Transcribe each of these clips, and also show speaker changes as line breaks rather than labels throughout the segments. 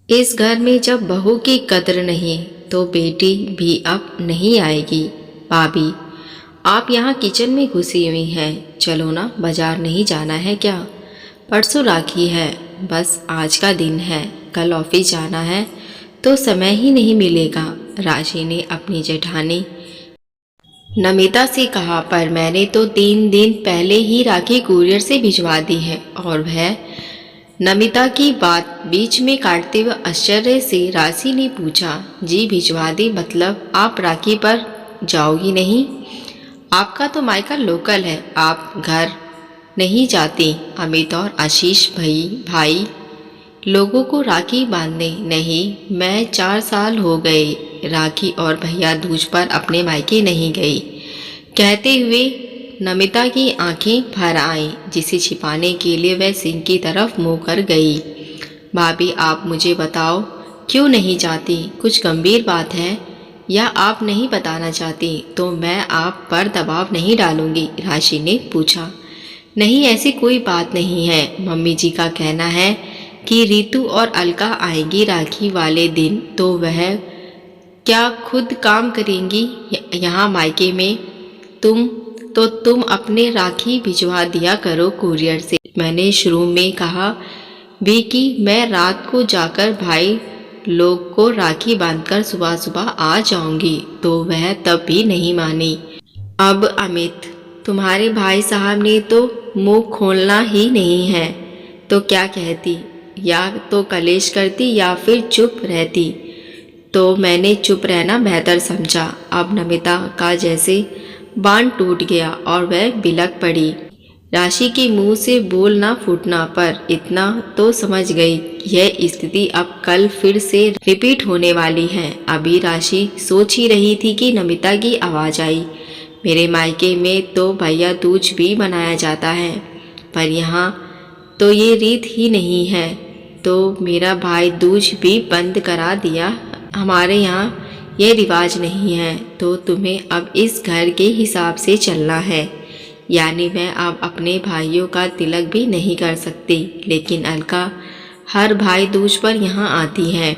इस घर में जब बहू की कद्र नहीं तो बेटी भी अब नहीं आएगी। भाभी, आप यहाँ किचन में घुसी हुई हैं, चलो ना, बाजार नहीं जाना है क्या? परसों राखी है, बस आज का दिन है, कल ऑफिस जाना है तो समय ही नहीं मिलेगा। राशि ने अपनी जेठानी नमिता से कहा, पर मैंने तो 3 दिन पहले ही राखी कुरियर से भिजवा दी है। और वह नमिता की बात बीच में काटते हुए आश्चर्य से राशि ने पूछा, जी भिजवा दी मतलब आप राखी पर जाओगी नहीं? आपका तो मायका लोकल है, आप घर नहीं जाती? अमित और आशीष भाई लोगों को राखी बांधने? नहीं, मैं 4 साल हो गए राखी और भैया दूज पर अपने मायके नहीं गई। कहते हुए नमिता की आंखें भर आईं, जिसे छिपाने के लिए वह सिंह की तरफ मुंह कर गई। भाभी, आप मुझे बताओ, क्यों नहीं जाती? कुछ गंभीर बात है या आप नहीं बताना चाहती तो मैं आप पर दबाव नहीं डालूंगी, राशि ने पूछा। नहीं, ऐसी कोई बात नहीं है। मम्मी जी का कहना है कि रीतू और अलका आएगी राखी वाले दिन, तो वह क्या खुद काम करेंगी यहाँ मायके में? तुम अपने राखी भिजवा दिया करो कुरियर से। मैंने शुरू में कहा भी कि मैं रात को जाकर भाई लोग को राखी बांधकर सुबह सुबह आ जाऊंगी, तो वह तब भी नहीं मानी। अब अमित, तुम्हारे भाई साहब ने तो मुंह खोलना ही नहीं है, तो क्या कहती? या तो कलेश करती या फिर चुप रहती। तो मैंने चुप रहना बेहतर समझा। अब नमिता का जैसे बांध टूट गया और वह बिलक पड़ी। राशि के मुंह से बोल ना फूटना, पर इतना तो समझ गई यह स्थिति अब कल फिर से रिपीट होने वाली है। अभी राशि सोच ही रही थी कि नमिता की आवाज़ आई, मेरे मायके में तो भैया दूज भी बनाया जाता है, पर यहाँ तो ये रीत ही नहीं है, तो मेरा भाई दूज भी बंद करा दिया। हमारे यहाँ यह रिवाज नहीं है, तो तुम्हें अब इस घर के हिसाब से चलना है। यानी मैं अब अपने भाइयों का तिलक भी नहीं कर सकती, लेकिन अलका हर भाई दूज पर यहाँ आती है।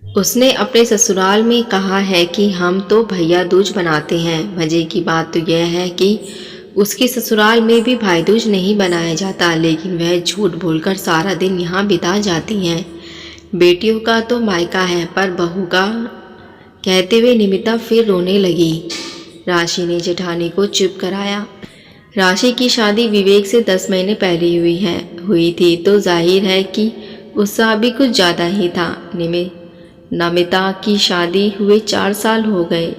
उसने अपने ससुराल में कहा है कि हम तो भैया दूज बनाते हैं। मजे की बात तो यह है कि उसके ससुराल में भी भाई दूज नहीं बनाया जाता, लेकिन वह झूठ बोलकर सारा दिन यहाँ बिता जाती हैं। बेटियों का तो मायका है, पर बहू का? कहते हुए निमिता फिर रोने लगी। राशि ने जेठानी को चुप कराया। राशि की शादी विवेक से 10 महीने पहले हुई थी, तो जाहिर है कि उत्साह भी कुछ ज़्यादा ही था। नमिता की शादी हुए 4 साल हो गए।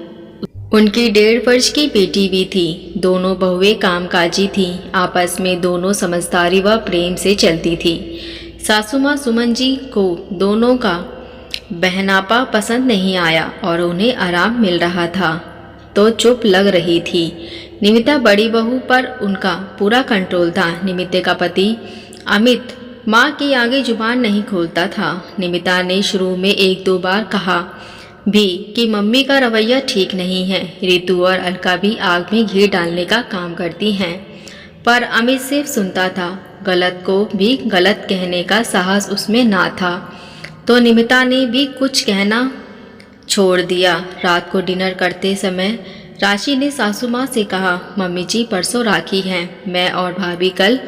उनकी 1.5 वर्ष की बेटी भी थी। दोनों बहुएं कामकाजी थीं। आपस में दोनों समझदारी व प्रेम से चलती थी। सासू माँ सुमन जी को दोनों का बहनापा पसंद नहीं आया और उन्हें आराम मिल रहा था, तो चुप लग रही थी। निमिता बड़ी बहू पर उनका पूरा कंट्रोल था। निमिता का पति अमित माँ के आगे जुबान नहीं खोलता था। निमिता ने शुरू में 1-2 बार कहा भी कि मम्मी का रवैया ठीक नहीं है। रीतू और अलका भी आग में घी डालने का काम करती हैं, पर अमित सिर्फ सुनता था। गलत को भी गलत कहने का साहस उसमें ना था, तो निमिता ने भी कुछ कहना छोड़ दिया। रात को डिनर करते समय राशि ने सासू माँ से कहा, मम्मी जी परसों राखी है, मैं और भाभी कल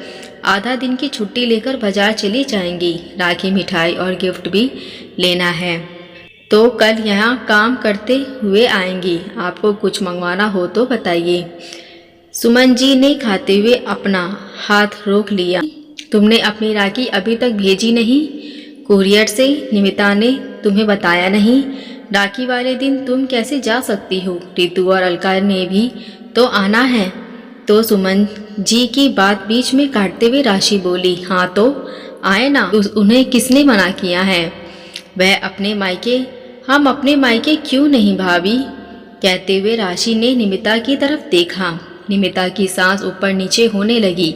आधा दिन की छुट्टी लेकर बाजार चली जाएंगी। राखी मिठाई और गिफ्ट भी लेना है, तो कल यहाँ काम करते हुए आएंगी। आपको कुछ मंगवाना हो तो बताइए। सुमन जी ने खाते हुए अपना हाथ रोक लिया। तुमने अपनी राखी अभी तक भेजी नहीं कुरियर से? निमिता ने तुम्हें बताया नहीं? राखी वाले दिन तुम कैसे जा सकती हो? रीतू और अलका ने भी तो आना है। तो सुमन जी की बात बीच में काटते हुए राशि बोली, हाँ तो आए ना, उन्हें किसने मना किया है? वह अपने मायके, हम अपने मायके क्यों नहीं भाभी? कहते हुए राशि ने निमिता की तरफ देखा। निमिता की सांस ऊपर नीचे होने लगी।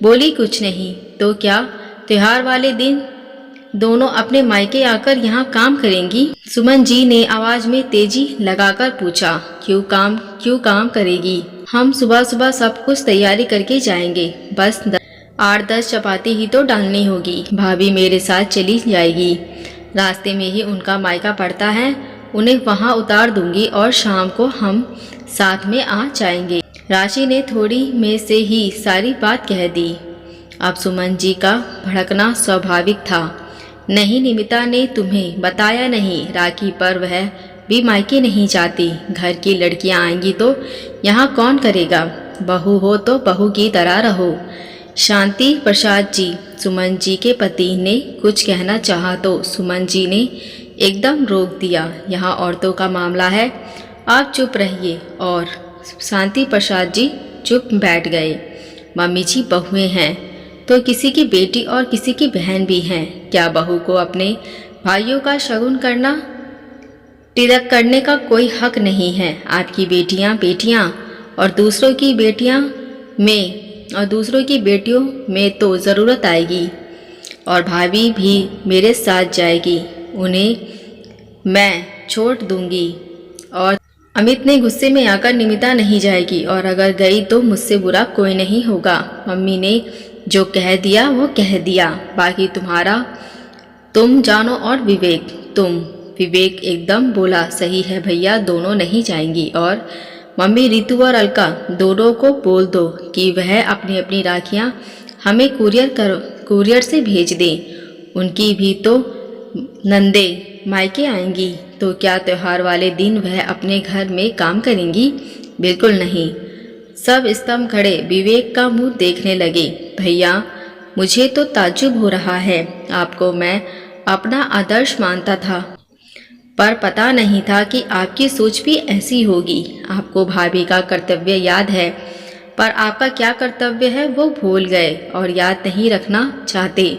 बोली, कुछ नहीं तो क्या त्योहार वाले दिन दोनों अपने मायके आकर यहाँ काम करेंगी? सुमन जी ने आवाज में तेजी लगाकर पूछा, क्यों काम करेगी? हम सुबह सुबह सब कुछ तैयारी करके जाएंगे, बस 8-10 चपाती ही तो डालनी होगी। भाभी मेरे साथ चली जाएगी। रास्ते में ही उनका मायका पड़ता है, उन्हें वहाँ उतार दूंगी और शाम को हम साथ में आ जाएंगे। राशि ने थोड़ी में से ही सारी बात कह दी। अब सुमन जी का भड़कना स्वाभाविक था। नहीं, निमिता ने तुम्हें बताया नहीं, राखी पर वह भी मायके नहीं जाती। घर की लड़कियां आएंगी तो यहाँ कौन करेगा? बहू हो तो बहू की तरह रहो। शांति प्रसाद जी, सुमन जी के पति ने कुछ कहना चाहा तो सुमन जी ने एकदम रोक दिया। यहाँ औरतों का मामला है, आप चुप रहिए। और शांति प्रसाद जी चुप बैठ गए। मम्मी जी, बहुएं हैं तो किसी की बेटी और किसी की बहन भी हैं। क्या बहू को अपने भाइयों का शगुन करना, तिलक करने का कोई हक नहीं है? आपकी बेटियां और दूसरों की बेटियों में तो ज़रूरत आएगी। और भाभी भी मेरे साथ जाएगी, उन्हें मैं छोड़ दूंगी। और अमित ने गुस्से में आकर, निमिता नहीं जाएगी, और अगर गई तो मुझसे बुरा कोई नहीं होगा। मम्मी ने जो कह दिया वो कह दिया, बाकी तुम जानो। और विवेक एकदम बोला, सही है भैया, दोनों नहीं जाएंगी। और मम्मी, रितु और अलका दोनों को बोल दो कि वह अपनी अपनी राखियां हमें कुरियर से भेज दें। उनकी भी तो नंदे मायके आएंगी, तो क्या त्योहार वाले दिन वह अपने घर में काम करेंगी? बिल्कुल नहीं। सब स्तंभ खड़े विवेक का मुंह देखने लगे। भैया, मुझे तो ताज्जुब हो रहा है। आपको मैं अपना आदर्श मानता था, पर पता नहीं था कि आपकी सोच भी ऐसी होगी। आपको भाभी का कर्तव्य याद है, पर आपका क्या कर्तव्य है वो भूल गए और याद नहीं रखना चाहते।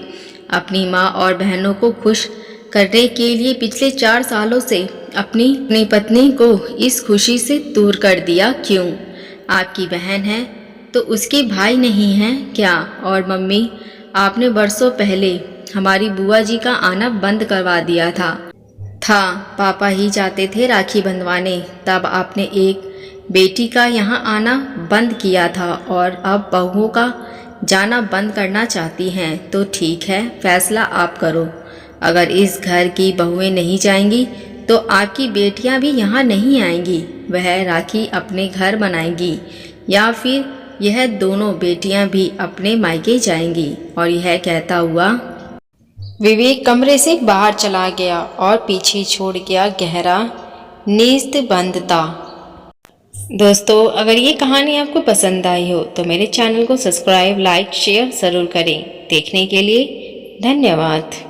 अपनी माँ और बहनों को खुश करने के लिए पिछले 4 सालों से अपनी पत्नी को इस खुशी से दूर कर दिया। क्यों? आपकी बहन है तो उसके भाई नहीं हैं क्या? और मम्मी, आपने बरसों पहले हमारी बुआ जी का आना बंद करवा दिया था। पापा ही जाते थे राखी बंधवाने, तब आपने एक बेटी का यहाँ आना बंद किया था और अब बहुओं का जाना बंद करना चाहती हैं। तो ठीक है, फैसला आप करो। अगर इस घर की बहुएं नहीं जाएंगी तो आपकी बेटियां भी यहाँ नहीं आएंगी। वह राखी अपने घर मनाएंगी, या फिर यह दोनों बेटियां भी अपने मायके जाएंगी। और यह कहता हुआ विवेक कमरे से बाहर चला गया और पीछे छोड़ गया गहरा निस्तब्धता। दोस्तों, अगर ये कहानी आपको पसंद आई हो तो मेरे चैनल को सब्सक्राइब, लाइक, शेयर ज़रूर करें। देखने के लिए धन्यवाद।